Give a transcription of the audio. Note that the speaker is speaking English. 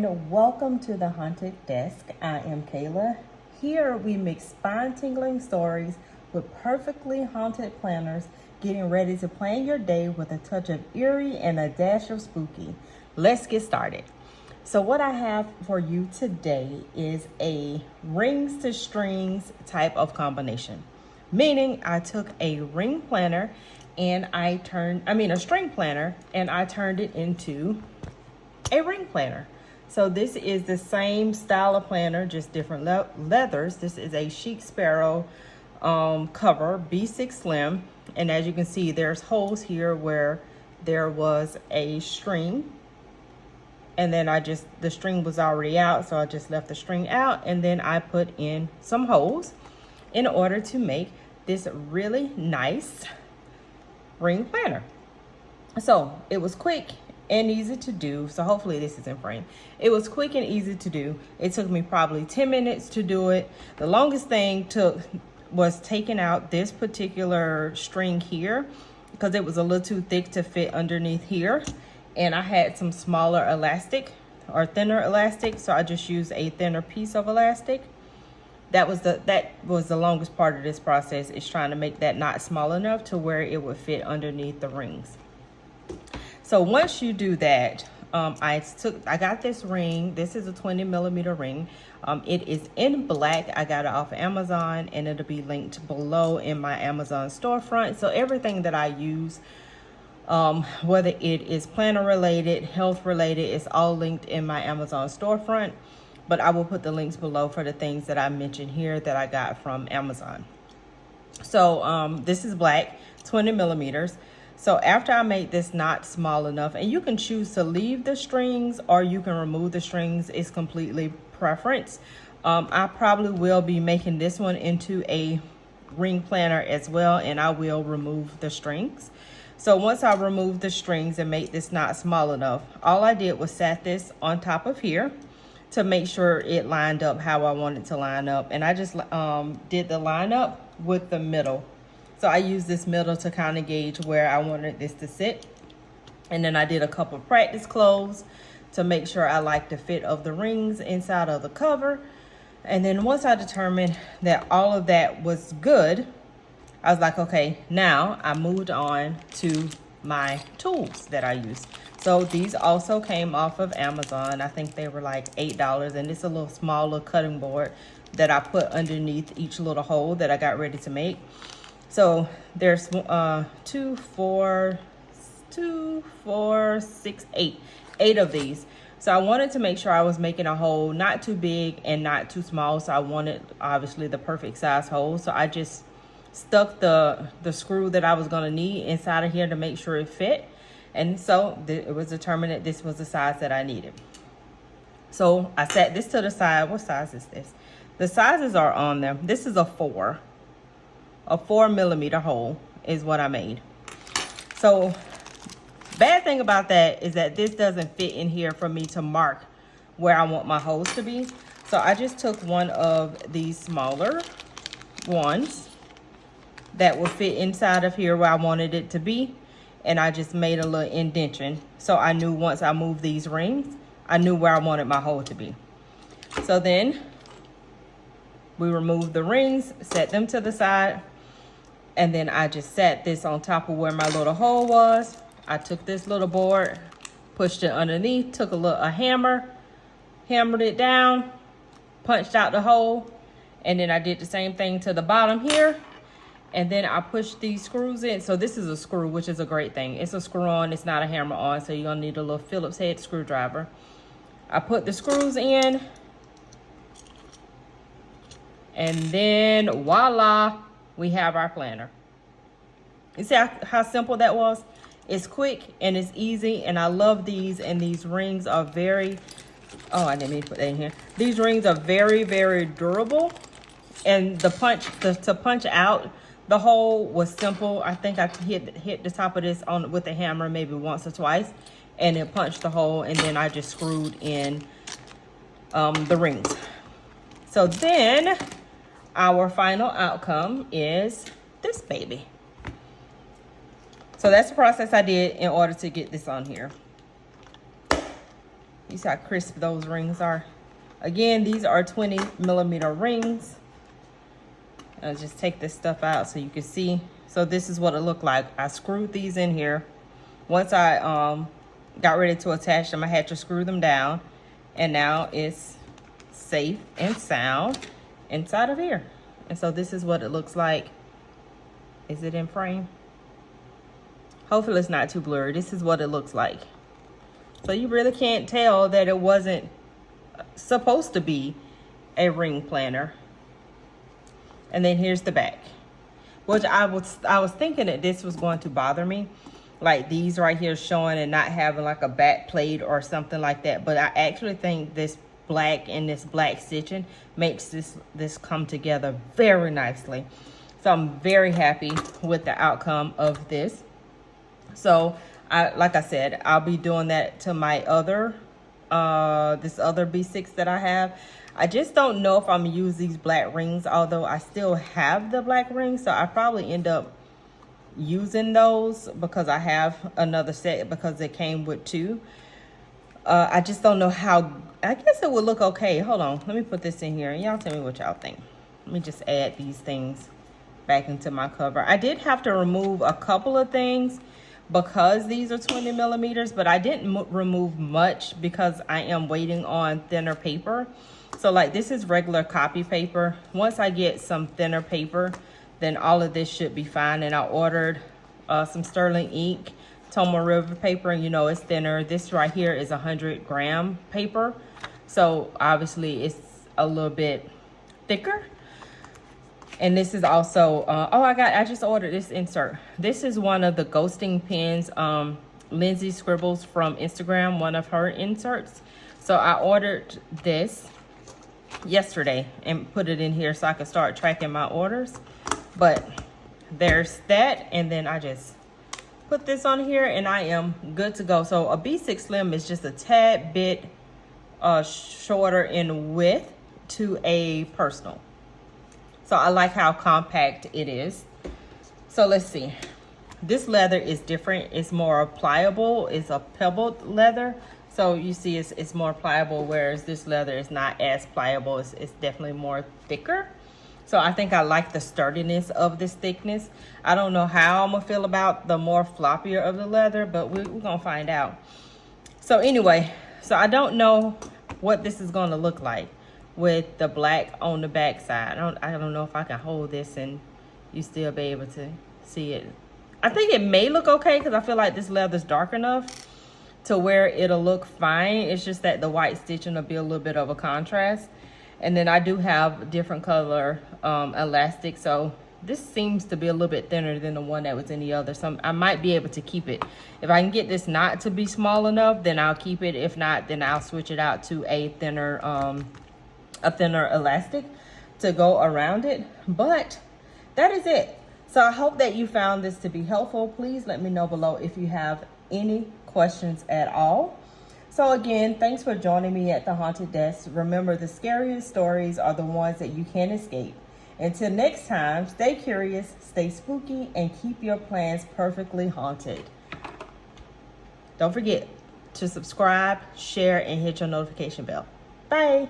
and welcome to the Haunted Desk. I am Kayla. Here we mix spine-tingling stories with perfectly haunted planners, getting ready to plan your day with a touch of eerie and a dash of spooky. Let's get started. So what I have for you today is a rings to strings type of combination. Meaning I took a ring planner and a string planner, and I turned it into a ring planner. So this is the same style of planner, just different leathers. This is a Chic Sparrow cover, B6 Slim. And as you can see, there's holes here where there was a string. And then the string was already out, so I just left the string out. And then I put in some holes in order to make this really nice ring planner. So it was quick and easy to do. So hopefully this is in frame. It was quick and easy to do. It took me probably 10 minutes to do it. The longest thing was taking out this particular string here because it was a little too thick to fit underneath here. And I had some smaller elastic or thinner elastic. So I just used a thinner piece of elastic. That was the longest part of this process, is trying to make that knot small enough to where it would fit underneath the rings. So once you do that, I got this ring. This is a 20 millimeter ring. It is in black. I got it off Amazon, and it'll be linked below in my Amazon storefront. So everything that I use, whether it is planner related, health related, it's all linked in my Amazon storefront. But I will put the links below for the things that I mentioned here that I got from Amazon. So this is black, 20 millimeters. So after I made this knot small enough, and you can choose to leave the strings or you can remove the strings, it's completely preference. I probably will be making this one into a ring planner as well, and I will remove the strings. So once I remove the strings and make this knot small enough, all I did was set this on top of here to make sure it lined up how I wanted to line up. And I just did the line up with the middle. So I used this middle to kind of gauge where I wanted this to sit. And then I did a couple of practice close to make sure I liked the fit of the rings inside of the cover. And then once I determined that all of that was good, I was like, okay, now I moved on to my tools that I use. So these also came off of Amazon. I think they were like $8, and it's a little smaller cutting board that I put underneath each little hole that I got ready to make. So there's 8 of these. So I wanted to make sure I was making a hole not too big and not too small. So I wanted obviously the perfect size hole. So I just stuck the screw that I was going to need inside of here to make sure it fit. And so it was determined that this was the size that I needed. So I set this to the side. What size is this? The sizes are on there. This is a 4 millimeter hole is what I made. So bad thing about that is that this doesn't fit in here for me to mark where I want my holes to be. So I just took one of these smaller ones that will fit inside of here where I wanted it to be. And I just made a little indentation. So I knew once I moved these rings, I knew where I wanted my hole to be. So then we removed the rings, set them to the side. And then I just set this on top of where my little hole was. I took this little board, pushed it underneath, took a hammer, hammered it down, punched out the hole. And then I did the same thing to the bottom here. And then I pushed these screws in. So this is a screw, which is a great thing. It's a screw on, it's not a hammer on. So you're gonna need a little Phillips head screwdriver. I put the screws in. And then voila, we have our planner. You see how simple that was? It's quick and it's easy, and I love these. And these rings are very, I didn't mean to put that in here. These rings are very, very durable. And to punch out the hole was simple. I think I hit the top of this with a hammer maybe once or twice, and it punched the hole, and then I just screwed in the rings. So then our final outcome is this baby. So that's the process I did in order to get this on here. You see how crisp those rings are. Again, these are 20mm rings. I'll just take this stuff out so you can see. So this is what it looked like. I screwed these in here. Once I got ready to attach them, I had to screw them down. And now it's safe and sound inside of here. And so this is what it looks like. Is it in frame? Hopefully it's not too blurry. This is what it looks like. So you really can't tell that it wasn't supposed to be a ring planner. And then here's the back, which I was thinking that this was going to bother me, like these right here showing and not having like a back plate or something like that. But I actually think this black and this black stitching makes this come together very nicely. So I'm very happy with the outcome of this. So like I said, I'll be doing that to my other this other B6 that I have. I just don't know if I'm gonna use these black rings, although I still have the black rings. So I probably end up using those because I have another set because it came with two. I just don't know how. I guess it would look okay. Hold on, let me put this in here and y'all tell me what y'all think. Let me just add these things back into my cover. I did have to remove a couple of things because these are 20mm, but I didn't remove much because I am waiting on thinner paper. So like this is regular copy paper. Once I get some thinner paper, then all of this should be fine. And I ordered some sterling ink, Tomo River paper, and you know it's thinner. This right here is 100-gram paper. So obviously it's a little bit thicker. And this is also, I just ordered this insert. This is one of the ghosting pens, Lindsay Scribbles from Instagram, one of her inserts. So I ordered this yesterday and put it in here so I could start tracking my orders. But there's that, and then I just put this on here and I am good to go. So a B6 Slim is just a tad bit shorter in width to a personal. So I like how compact it is. So let's see. This leather is different. It's more pliable. It's a pebbled leather. So you see it's more pliable, whereas this leather is not as pliable. It's definitely more thicker. So I think I like the sturdiness of this thickness. I don't know how I'm gonna feel about the more floppier of the leather, but we're gonna find out. So anyway, so I don't know what this is gonna look like with the black on the back side. I don't know if I can hold this and you still be able to see it. I think it may look okay because I feel like this leather's dark enough to where it'll look fine. It's just that the white stitching will be a little bit of a contrast. And then I do have different color elastic. So this seems to be a little bit thinner than the one that was in the other. So I might be able to keep it. If I can get this knot to be small enough, then I'll keep it. If not, then I'll switch it out to a thinner elastic to go around it. But that is it. So I hope that you found this to be helpful. Please let me know below if you have any questions at all. So again, thanks for joining me at the Haunted Desk. Remember, the scariest stories are the ones that you can't escape. Until next time, stay curious, stay spooky, and keep your plans perfectly haunted. Don't forget to subscribe, share, and hit your notification bell. Bye.